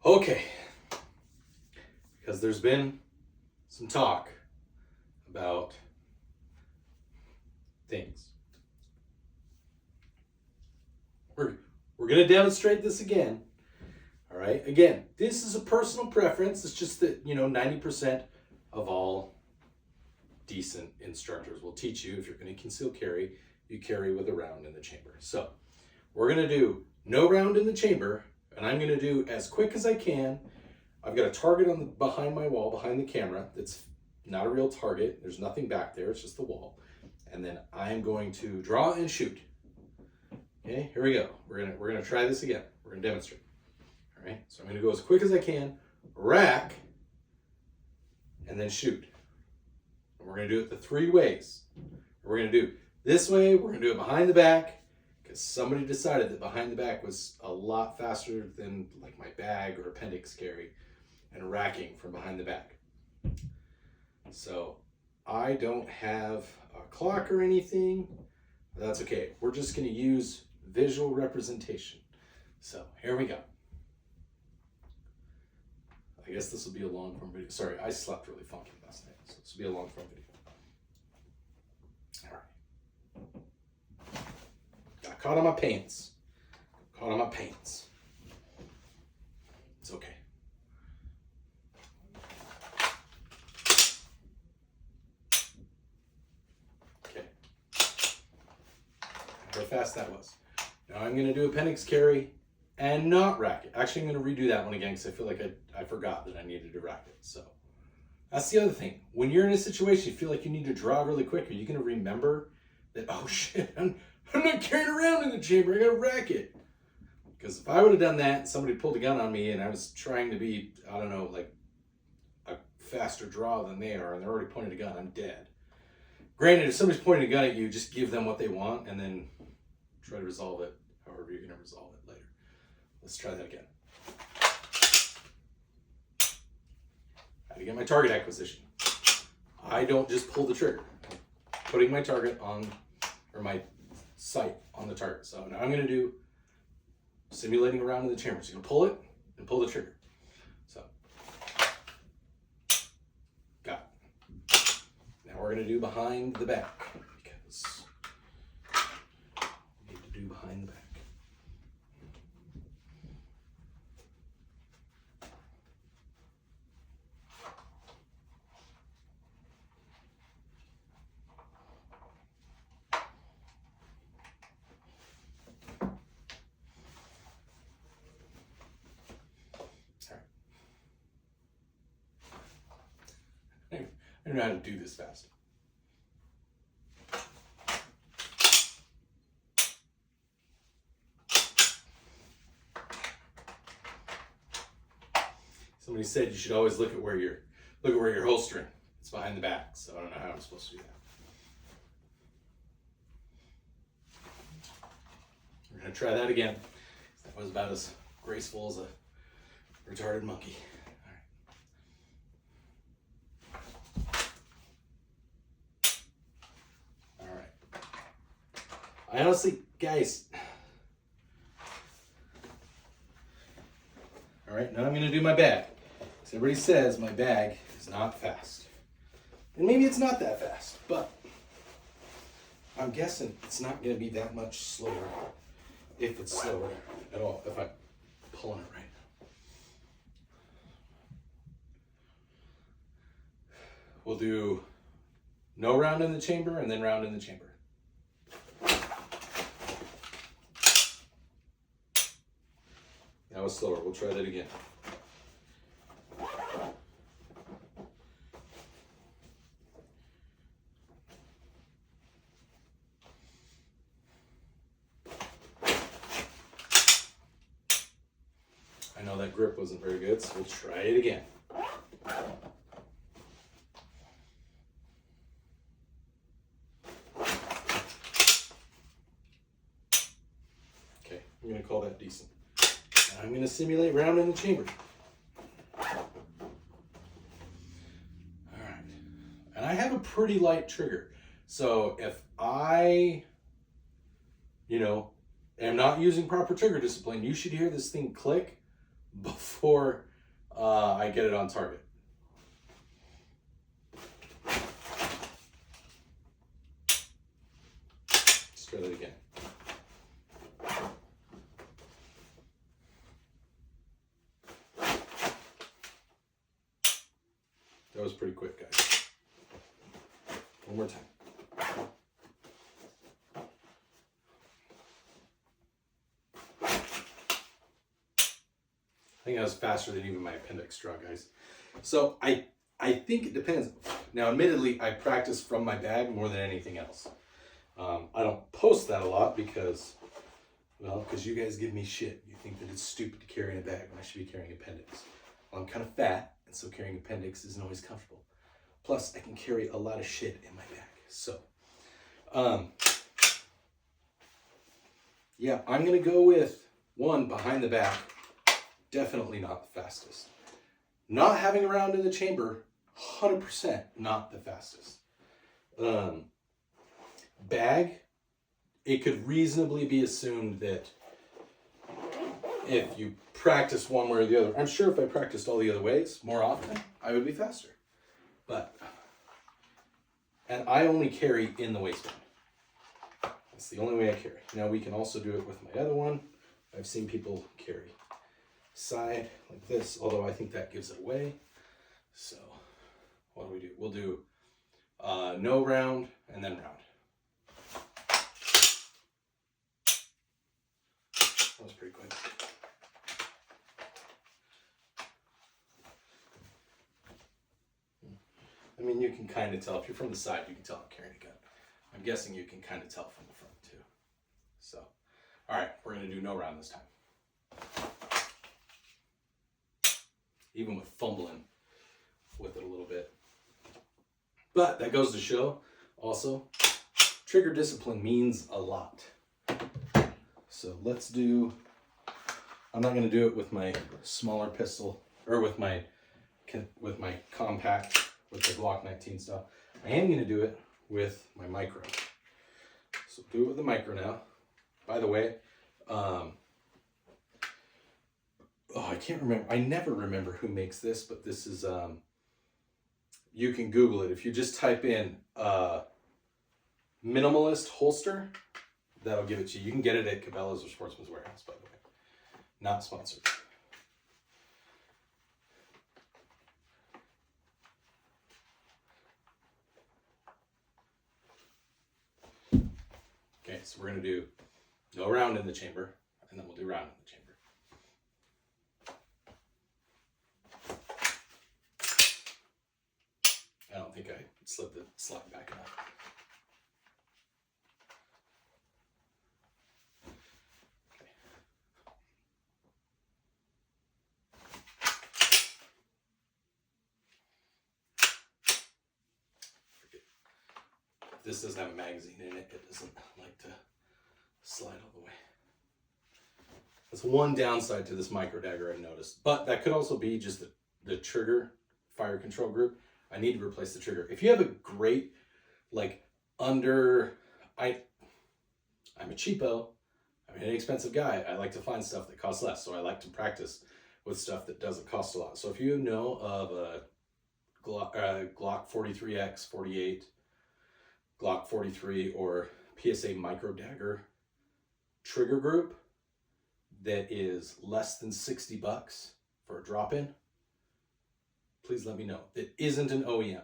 Okay, because there's been some talk about things. We're going to demonstrate this again. All right, again, this is a personal preference. It's just that, 90% of all decent instructors will teach you, if you're going to conceal carry, you carry with a round in the chamber. So we're going to do no round in the chamber, and I'm going to do as quick as I can. I've got a target on behind my wall, behind the camera. That's not a real target. There's nothing back there. It's just the wall. And then I'm going to draw and shoot. Okay, here we go. We're gonna try this again. We're gonna demonstrate. All right. So I'm gonna go as quick as I can, rack, and then shoot. And we're gonna do it the 3 ways. We're gonna do this way. We're gonna do it behind the back, because somebody decided that behind the back was a lot faster than like my bag or appendix carry, and racking from behind the back. So I don't have a clock or anything. That's okay. We're just going to use visual representation. So here we go. I guess this will be a long form video. Sorry, I slept really funky last night, so this will be a long form video. All right. Got caught on my pants. Caught on my pants. It's okay. How fast that was. Now I'm going to do appendix carry and not rack it. Actually, I'm going to redo that one again because I feel like I forgot that I needed to rack it. So that's the other thing. When you're in a situation you feel like you need to draw really quick, are you going to remember that, oh shit, I'm not carrying around in the chamber, I got to rack it? Because if I would have done that and somebody pulled a gun on me and I was trying to be, I don't know, like a faster draw than they are, and they're already pointing a gun, I'm dead. Granted, if somebody's pointing a gun at you, just give them what they want and then try to resolve it however you're going to resolve it later. Let's try that again. I had to get my target acquisition. I don't just pull the trigger. I'm putting my target on, or my sight on the target. So now I'm going to do simulating a round in the chamber. So you're going to pull it and pull the trigger. So, got it. Now we're going to do behind the back. Behind the back. All right. I don't know how to do this fast. Somebody said you should always look at where you're holstering. It's behind the back, so I don't know how I'm supposed to do that. We're gonna try that again. That was about as graceful as a retarded monkey. All right. I honestly, guys. All right, now I'm gonna do my bag. So everybody says my bag is not fast. And maybe it's not that fast, but I'm guessing it's not gonna be that much slower, if it's slower at all, if I'm pulling it right now. We'll do no round in the chamber and then round in the chamber. That was slower. We'll try that again. I know that grip wasn't very good, so we'll try it again. Okay, I'm going to call that decent. I'm going to simulate round in the chamber. All right. And I have a pretty light trigger. So if I, am not using proper trigger discipline, you should hear this thing click before I get it on target. Let's try that again. That was pretty quick, guys. One more time. I think that was faster than even my appendix draw, guys. So I think it depends. Now, admittedly, I practice from my bag more than anything else. I don't post that a lot because you guys give me shit. You think that it's stupid to carry in a bag when I should be carrying appendix. Well, I'm kind of fat, and so carrying appendix isn't always comfortable. Plus, I can carry a lot of shit in my bag. So, yeah, I'm going to go with one behind the back. Definitely not the fastest. Not having a round in the chamber, 100% not the fastest. Bag, it could reasonably be assumed that if you practice one way or the other, I'm sure if I practiced all the other ways more often, I would be faster. And I only carry in the waistband. That's the only way I carry. Now we can also do it with my other one. I've seen people carry side like this, although I think that gives it away. So what do? We'll do no round and then round. That was pretty quick. I mean, you can kind of tell. If you're from the side, you can tell I'm carrying a gun. I'm guessing you can kind of tell from the front too. So, all right, we're going to do no round this time. Even with fumbling with it a little bit. But that goes to show also, trigger discipline means a lot. So let's do, I'm not going to do it with my smaller pistol or with my compact, with the Glock 19 stuff. I am going to do it with my micro. So do it with the micro now. By the way, I can't remember. I never remember who makes this, but this is, you can Google it. If you just type in minimalist holster, that'll give it to you. You can get it at Cabela's or Sportsman's Warehouse, by the way. Not sponsored. Okay, so we're going to do no round in the chamber, and then we'll do round in the chamber. I don't think I slid the slide back enough. Okay. If this doesn't have a magazine in it, it doesn't like to slide all the way. That's one downside to this micro dagger I noticed. But that could also be just the trigger fire control group. I need to replace the trigger. If you have a great, I'm a cheapo, I'm an inexpensive guy. I like to find stuff that costs less. So I like to practice with stuff that doesn't cost a lot. So if you know of a Glock 43X, 48, Glock 43, or PSA micro dagger trigger group that is less than $60 for a drop-in, please let me know. It isn't an OEM.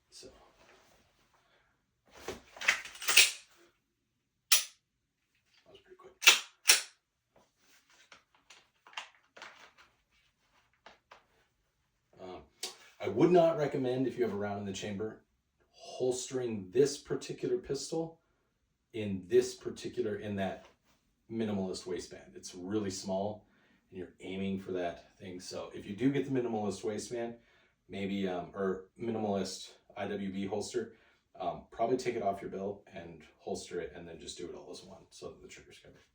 So. That was pretty quick. I would not recommend, if you have a round in the chamber, holstering this particular pistol in that minimalist waistband. It's really small and you're aiming for that thing. So if you do get the minimalist waistband, maybe, or minimalist IWB holster, probably take it off your belt and holster it and then just do it all as one so that the trigger's covered.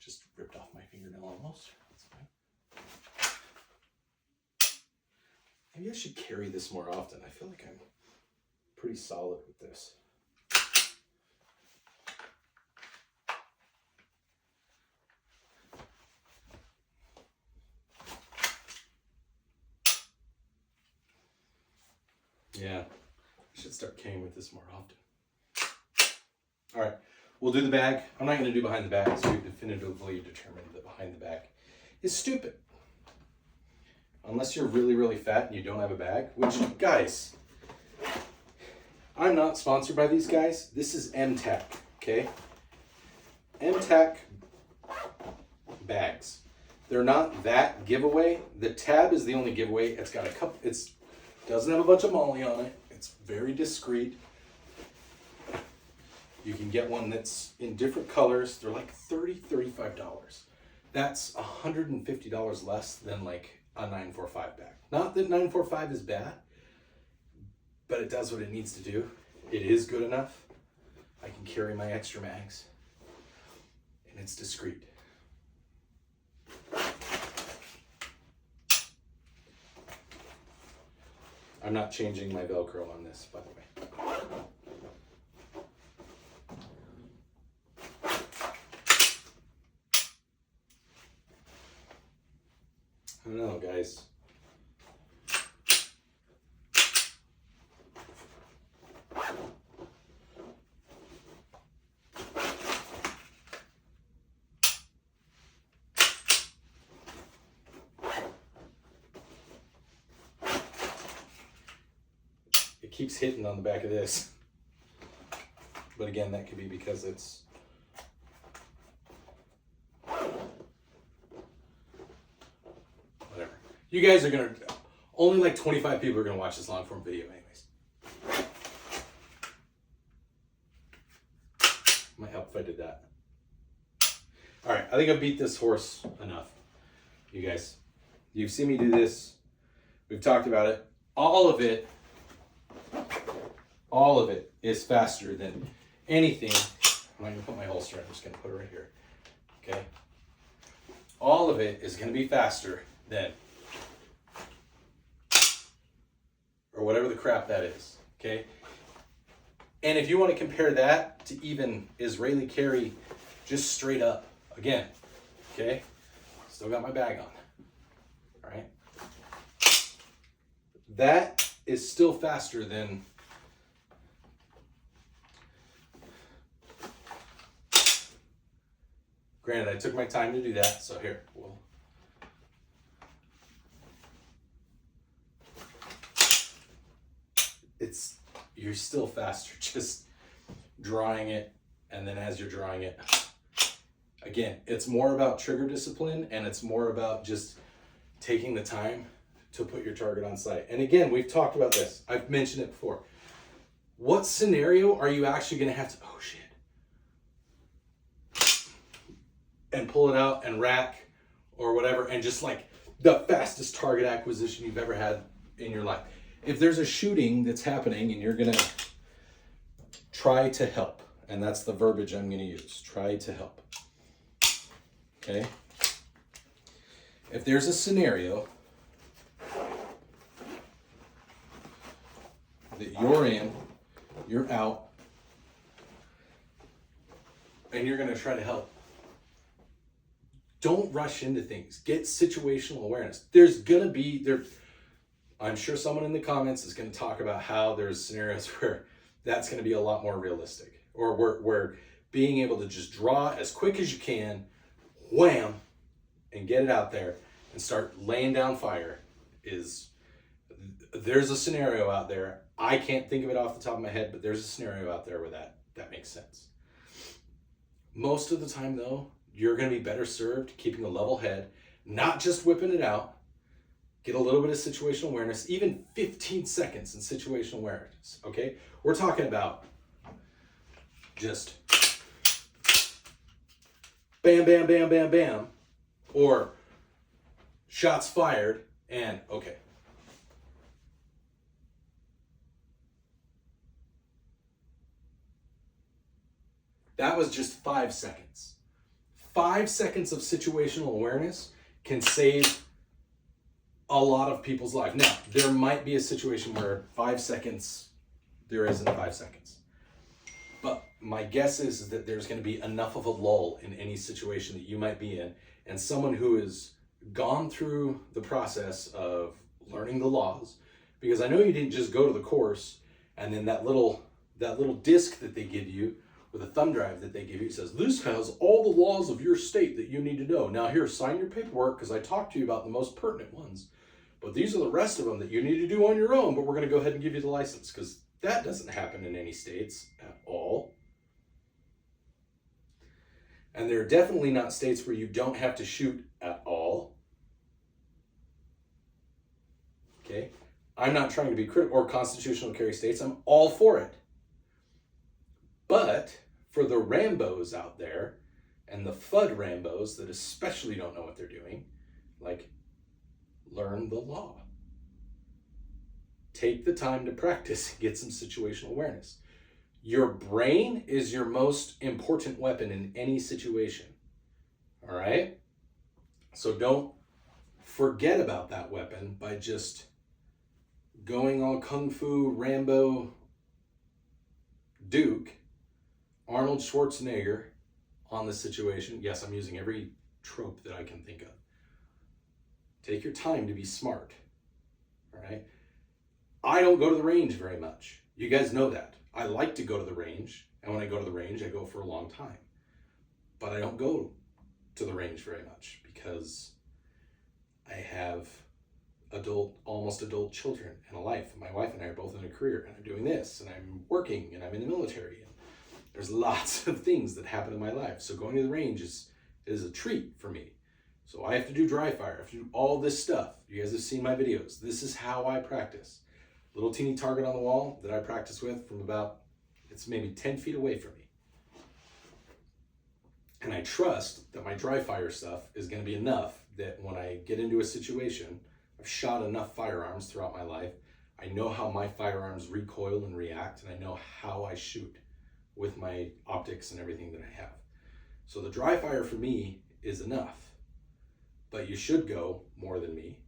Just ripped off my fingernail almost. That's fine. Maybe I should carry this more often. I feel like I'm pretty solid with this. Yeah, I should start carrying with this more often. All right, we'll do the bag. I'm not going to do behind the back, so we've definitively determined that behind the back is stupid. Unless you're really, really fat and you don't have a bag, which, guys, I'm not sponsored by these guys. This is MTAC, okay? MTAC bags. They're not that giveaway. The tab is the only giveaway. It's got a couple, doesn't have a bunch of molly on it. It's very discreet. You can get one that's in different colors. They're like $30, $35. That's $150 less than like a 945 bag. Not that 945 is bad, but it does what it needs to do. It is good enough. I can carry my extra mags, and it's discreet. I'm not changing my Velcro on this, by the way. I don't know, guys. It keeps hitting on the back of this. But again, that could be because it's you guys are gonna, only like 25 people are gonna watch this long form video anyways. Might help if I did that. All right, I think I beat this horse enough. You guys, you've seen me do this. We've talked about it. All of it is faster than anything. I'm not gonna put my holster, I'm just gonna put it right here, okay? All of it is gonna be faster than, or whatever the crap that is, okay? And if you want to compare that to even Israeli carry, just straight up, again, okay? Still got my bag on, all right? That is still faster than granted, I took my time to do that, so here, we'll you're still faster just drawing it, and then as you're drawing it, again, it's more about trigger discipline, and it's more about just taking the time to put your target on sight. And again, we've talked about this. I've mentioned it before. What scenario are you actually going to have to, oh shit, and pull it out and rack or whatever, and just like the fastest target acquisition you've ever had in your life? If there's a shooting that's happening and you're gonna try to help, and that's the verbiage I'm gonna use, try to help, okay? If there's a scenario that you're in, you're out, and you're gonna try to help, don't rush into things. Get situational awareness. There's gonna be, I'm sure someone in the comments is going to talk about how there's scenarios where that's going to be a lot more realistic, or where being able to just draw as quick as you can, wham, and get it out there and start laying down fire is, there's a scenario out there. I can't think of it off the top of my head, but there's a scenario out there where that makes sense. Most of the time though, you're going to be better served keeping a level head, not just whipping it out. Get a little bit of situational awareness, even 15 seconds in situational awareness, okay? We're talking about just bam, bam, bam, bam, bam, or shots fired, and okay. That was just 5 seconds. 5 seconds of situational awareness can save a lot of people's life. Now, there might be a situation where 5 seconds, there isn't 5 seconds. But my guess is that there's going to be enough of a lull in any situation that you might be in, and someone who has gone through the process of learning the laws, Because I know you didn't just go to the course and then that little disc that they give you, or the thumb drive that they give you, says, this has all the laws of your state that you need to know. Now here, sign your paperwork because I talked to you about the most pertinent ones. But these are the rest of them that you need to do on your own, but we're going to go ahead and give you the license, because that doesn't happen in any states at all. And there are definitely not states where you don't have to shoot at all. Okay? I'm not trying to be critical, or constitutional carry states. I'm all for it. But for the Rambos out there, and the FUD Rambos that especially don't know what they're doing, like, learn the law. Take the time to practice and get some situational awareness. Your brain is your most important weapon in any situation. All right? So don't forget about that weapon by just going all Kung Fu, Rambo, Duke, Arnold Schwarzenegger on the situation. Yes, I'm using every trope that I can think of. Take your time to be smart. All right? I don't go to the range very much. You guys know that. I like to go to the range, and when I go to the range, I go for a long time. But I don't go to the range very much because I have almost adult children and a life. My wife and I are both in a career, and I'm doing this, and I'm working, and I'm in the military. And there's lots of things that happen in my life. So going to the range is a treat for me. So I have to do dry fire. I have to do all this stuff. You guys have seen my videos. This is how I practice. Little teeny target on the wall that I practice with from about, it's maybe 10 feet away from me. And I trust that my dry fire stuff is going to be enough that when I get into a situation, I've shot enough firearms throughout my life. I know how my firearms recoil and react, and I know how I shoot with my optics and everything that I have. So the dry fire for me is enough, but you should go more than me.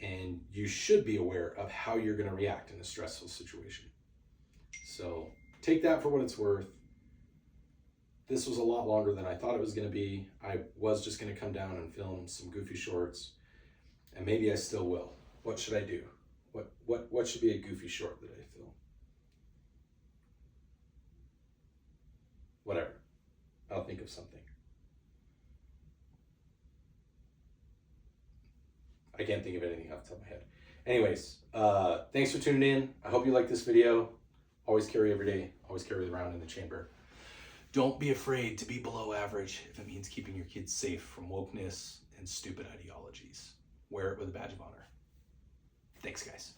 And you should be aware of how you're going to react in a stressful situation. So take that for what it's worth. This was a lot longer than I thought it was going to be. I was just going to come down and film some goofy shorts, and maybe I still will. What should I do? What should be a goofy short that I film? Whatever. I'll think of something. I can't think of anything off the top of my head. Anyways, thanks for tuning in. I hope you like this video. Always carry every day. Always carry it around in the chamber. Don't be afraid to be below average if it means keeping your kids safe from wokeness and stupid ideologies. Wear it with a badge of honor. Thanks, guys.